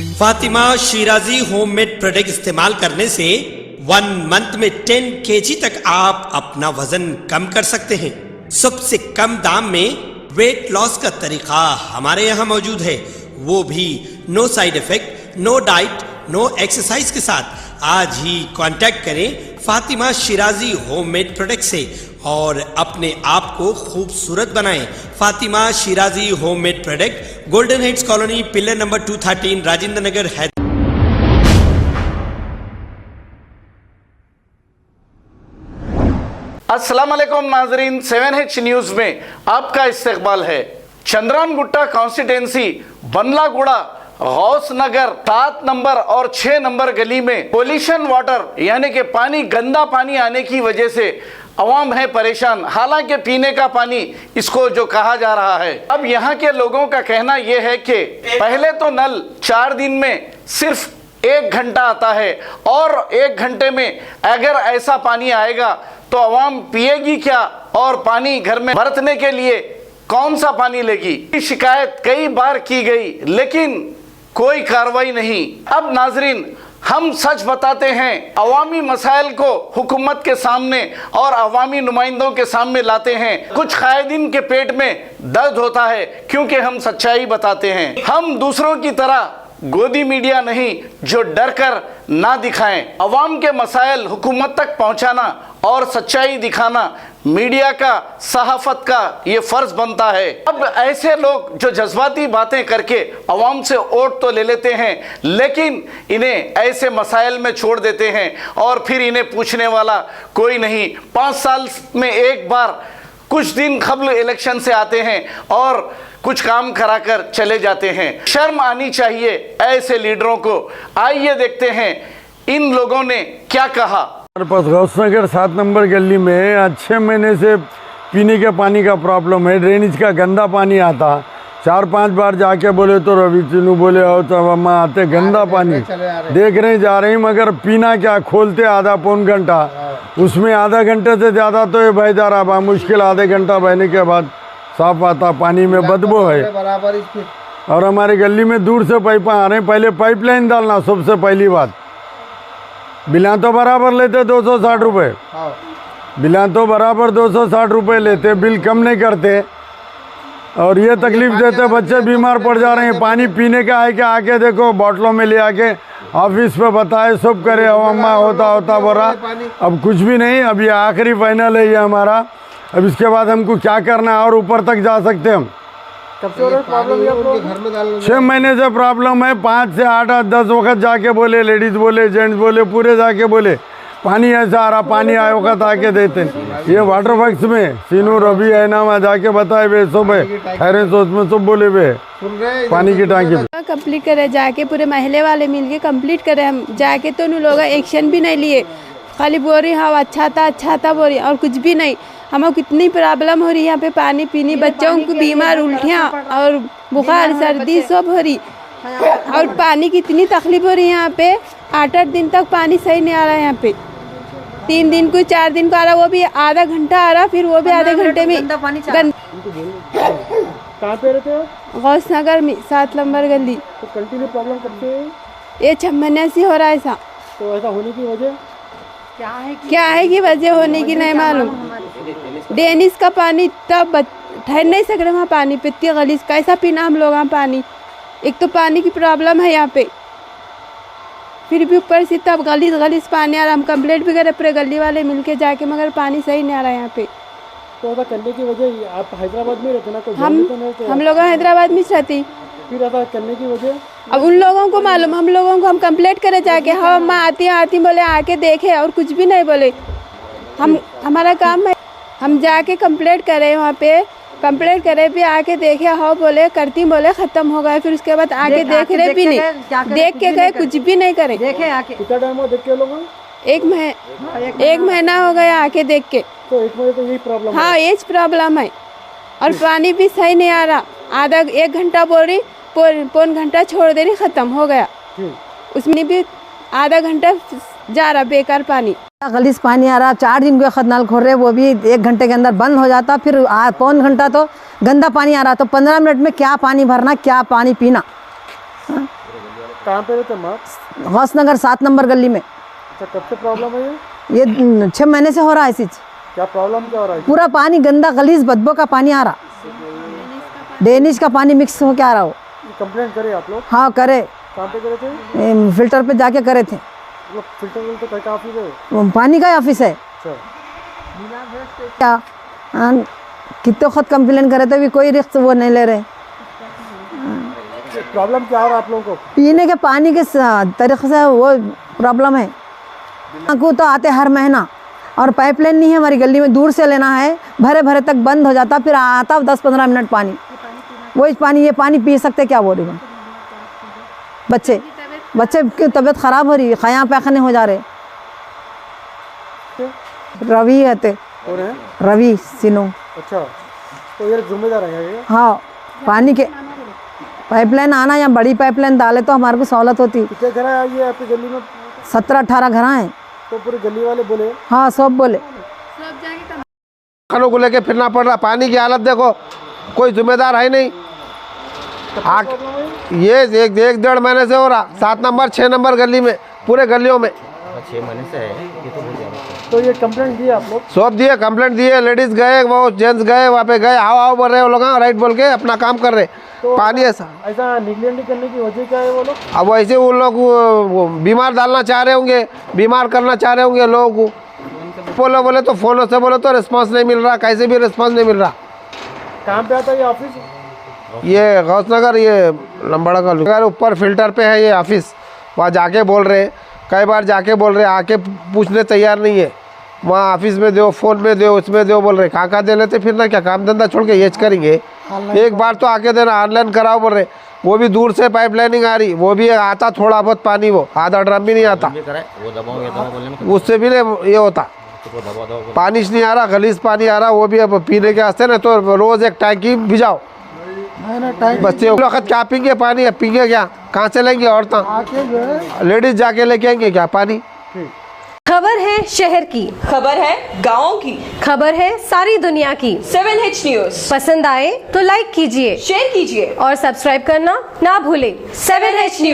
Fatima Shirazi homemade product इस्तेमाल करने से 1 मंथ में 10 kg तक आप अपना वजन कम कर सकते हैं। सबसे कम दाम में वेट लॉस का तरीका हमारे यहाँ मौजूद है, वो भी no side effect, no diet, no exercise के साथ। आज ही कांटेक्ट करें फातिमा शिराजी होममेड प्रोडक्ट से और अपने आप को खूबसूरत बनाएं। Fatima Shirazi homemade product, Golden Heights colony, pillar number 213, Rajendra Nagar, Hyderabad. अस्सलाम वालेकुम नाजरीन, 7H न्यूज में आपका इस्तकबाल है। चंद्रानगुट्टा कॉन्स्टिट्यूंसी, बंदलागुड़ा, गौस नगर 7 नंबर और 6 नंबर गली में पोल्यूशन वाटर यानी कि पानी, गंदा पानी आने की वजह से अवाम है परेशान। हालांकि पीने का पानी इसको जो कहा जा रहा है, अब यहाँ के लोगों का कहना यह है कि पहले तो नल 4 दिन में सिर्फ 1 घंटा आता है और 1 घंटे में अगर ऐसा पानी आएगा तो अवाम पिएगी क्या और पानी घर में बरतने के लिए कौन सा पानी लेगी। शिकायत कई बार की गई लेकिन कोई कार्रवाई नहीं। अब नाजरीन, हम सच बताते हैं, अवामी मसाइल को हुकूमत के सामने और अवामी नुमाइंदों के सामने लाते हैं। कुछ कायदीन के पेट में दर्द होता है क्योंकि हम सच्चाई बताते हैं। हम दूसरों की तरह गोदी मीडिया नहीं जो डर कर ना दिखाएं। अवाम के मसाइल हुकूमत तक पहुंचाना और सच्चाई दिखाना मीडिया का, सहाफत का ये फर्ज बनता है। अब ऐसे लोग जो जज्बाती बातें करके अवाम से वोट तो ले लेते हैं लेकिन इन्हें ऐसे मसाइल में छोड़ देते हैं और फिर इन्हें पूछने वाला कोई नहीं। 5 साल में एक बार कुछ दिन कबल इलेक्शन से आते हैं और कुछ काम कराकर चले जाते हैं। शर्म आनी चाहिए ऐसे लीडरों को। आइए देखते हैं इन लोगों ने क्या कहा। हमारे पास गौसनगर 7 नंबर गली में आज 6 महीने से पीने के पानी का प्रॉब्लम है। ड्रेनेज का गंदा पानी आता, 4-5 बार जाके बोले तो रवि चीनू बोले और तब अम्मा आते गंदा पानी देख रहे जा रहे हैं, मगर पीना क्या, खोलते आधा पौन घंटा, उसमें आधा घंटे से ज़्यादा तो ये बह जा रहा, मुश्किल आधे घंटा बहने के बाद साफ आता। पानी में बदबू है और हमारी गली में दूर से पाइप आ रहे हैं। पहले पाइपलाइन डालना सबसे पहली बात। बिलान तो बराबर लेते 260 रुपये, बिलान तो बराबर 260 रुपये लेते, बिल कम नहीं करते और ये तकलीफ देते। बच्चे बीमार पड़ जा रहे हैं। पानी पीने का है कि आके देखो बॉटलों में ले आके ऑफिस पे बताए सब करे, अम्मा होता बोरा। अब कुछ भी नहीं, अब ये आखिरी फाइनल है ये हमारा। अब इसके बाद हमको क्या करना है और ऊपर तक जा सकते हम। 6 महीने से प्रॉब्लम है। 5 से 8-10 वक्त जाके बोले, लेडीज बोले, जेंट्स बोले, पूरे जाके बोले पानी ऐसा आ रहा, पानी आए वक्त आके देते। ये वाटर वर्क्स में सीनू रवि है ना, वहाँ जाके बताए वे सब है, ठहरे सोच में सब बोले वे पानी की टांकी कंप्लीट करे जाके, पूरे महल्ले वाले मिलके कंप्लीट करे। हम जाके तो उन लोग एक्शन भी नहीं लिए, खाली बोल रही हाँ अच्छा था बोल रही और कुछ भी नहीं। हमें कितनी प्रॉब्लम हो रही है यहाँ पे पानी पीनी, बच्चों को बीमार, उल्टियाँ और बुखार, सर्दी सब हो रही और पानी की इतनी तकलीफ हो रही है यहाँ पे। 8-8 दिन तक पानी सही नहीं आ रहा है यहाँ पे। 3 दिन को 4 दिन को आ रहा, वो भी आधा घंटा आ रहा, फिर वो भी आधे घंटे में। कहाँ पे रहते हो? गौस नगर में 7 नंबर गली। तो कंटिन्यू प्रॉब्लम करते हैं? ये 6 महीने से हो रहा है ऐसा। तो ऐसा होने की वजह क्या है कि वजह होने की नहीं मालूम। डेनिस का पानी तब ठहर नहीं सक रहे वहाँ पानी पे, इतनी गलीज कैसा पीना हम लोग वहाँ पानी। एक तो पानी की प्रॉब्लम है यहाँ पे, फिर भी ऊपर से तब गलीज पानी आ रहा। हम कंप्लेंट भी करे पूरे गली वाले मिलके जाके, मगर पानी सही नहीं आ रहा है यहाँ पे। तो ऐसा करने की वजह, आप हैदराबाद में रहते ना? तो हम लोग हैदराबाद में रहती, फिर ऐसा करने की वजह अब उन लोगों को मालूम। हम लोगों को हम कंप्लेंट करे जाके, हाँ अम्मा आती बोले, आके देखे और कुछ भी नहीं बोले। हमारा काम है, हम जाके कंप्लेंट करे वहाँ पे, कंप्लेंट करे भी आके देखे, हाँ बोले करती, बोले ख़त्म हो गए। फिर उसके बाद आके देख रहे भी नहीं, देख के गए, कुछ भी नहीं करे। देखे आके कितना टाइम हो देख के लोग? 1 महीना हो गया आके देख के। तो 1 महीने तो यही प्रॉब्लम? हाँ, ये प्रॉब्लम है और पानी भी सही नहीं आ रहा। आधा 1 घंटा बोल रही, पौन घंटा छोड़ दे रही, ख़त्म हो गया। उसमें भी आधा घंटा जा रहा बेकार पानी। गलीस पानी आ रहा, 4 दिन के वक्त नल खोल रहे, वो भी 1 घंटे के अंदर बंद हो जाता। फिर पौन घंटा तो गंदा पानी आ रहा, तो 15 मिनट में क्या पानी भरना, क्या पानी पीना। कहाँ पे रहते हैं आप? गौस नगर 7 नंबर गली में। अच्छा, कब से प्रॉब्लम है ये 6 महीने से हो रहा है ऐसी। क्या प्रॉब्लम क्या हो रहा है? पूरा पानी गंदा गलीज बदबू का पानी आ रहा, डेनिश का पानी मिक्स होके आ रहा हो। कंप्लेंट करे आप लोग? हाँ करे, कहाँ पे करे थे? फिल्टर पे जाके करे थे। लोग फिल्टर तो कहीं का ऑफिस है? वो पानी का ऑफिस है अच्छा, क्या? हाँ, कितने खुद कंप्लेन करे थे भी कोई रिस्क वो नहीं ले रहे। प्रॉब्लम क्या हो रहा है आप लोगों को? पीने के पानी के तरीके से वो प्रॉब्लम है। को तो आते हर महीना और पाइपलाइन नहीं है हमारी गली में, दूर से लेना है, भरे भरे तक बंद हो जाता, फिर आता 10-15 मिनट पानी। वही पानी, ये पानी पी सकते क्या बोल रही हूँ? बच्चे की तबीयत ख़राब हो रही है, खया पैखाने हो जा रहे। रवि है और हैं? रवि सिनो। अच्छा, तो ये जिम्मेदार है ये? हाँ, पानी के पाइपलाइन आना या बड़ी पाइपलाइन डाले तो हमारे को सहूलत होती। कितने घर है ये आपकी गली में? 17-18 घर हैं। तो पूरी गली वाले बोले? हाँ, सब बोले। खानों को लेके फिरना पड़ रहा। पानी की हालत देखो, कोई जिम्मेदार है नहीं। ये 1-1.5 महीने से हो रहा। 7 नंबर 6 नंबर गली में, पूरे गलियों में 6 महीने से है ये तो बहुत ज़्यादा। तो ये कंप्लेंट दिए आप लोग? सब दिए, कंप्लेंट दिए, लेडीज गए, वो जेंट्स गए, वहाँ पे गए, आओ बोल रहे वो लोग, राइट बोल के अपना काम कर रहे। तो पानी ऐसा निगलेक्ट करने की वजह क्या है वो लोग? अब वैसे उन लोग वो बीमार डालना चाह रहे होंगे, बीमार करना चाह रहे होंगे लोगों को। बोले तो फोनों से बोले तो रिस्पांस नहीं मिल रहा, कैसे भी रिस्पांस नहीं मिल रहा। कहाँ पे आता है ये ऑफिस? ये गौस नगर, ये लंबड़ा का नगर ऊपर फिल्टर पे है ये ऑफिस। वहाँ जाके बोल रहे, कई बार जाके बोल रहे, आके पूछने तैयार नहीं है। वहाँ ऑफिस में दो, फ़ोन में दो, उसमें दो बोल रहे। कहाँ दे लेते फिर ना, क्या काम धंधा छोड़ के येच करेंगे? एक बार तो आके देना, ऑनलाइन कराओ बोल रहे। वो भी दूर से पाइप लाइनिंग आ रही, वो भी आता थोड़ा बहुत पानी, वो आधा ड्रम भी नहीं आता, उससे भी नहीं ये होता। पानी नहीं आ रहा, गलीज पानी आ रहा, वो भी अब पीने के वास्ते ना तो रोज़ एक टैंकी भिजाओ। बच्चे वक्त क्या पीएंगे पानी? अब पीएंगे क्या? कहाँ से लेंगे? औरतें लेडीज जाके लेके आएंगे क्या पानी? खबर है शहर की, खबर है गाँव की, खबर है सारी दुनिया की। 7H न्यूज पसंद आए तो लाइक कीजिए, शेयर कीजिए और सब्सक्राइब करना ना भूलें। 7H news.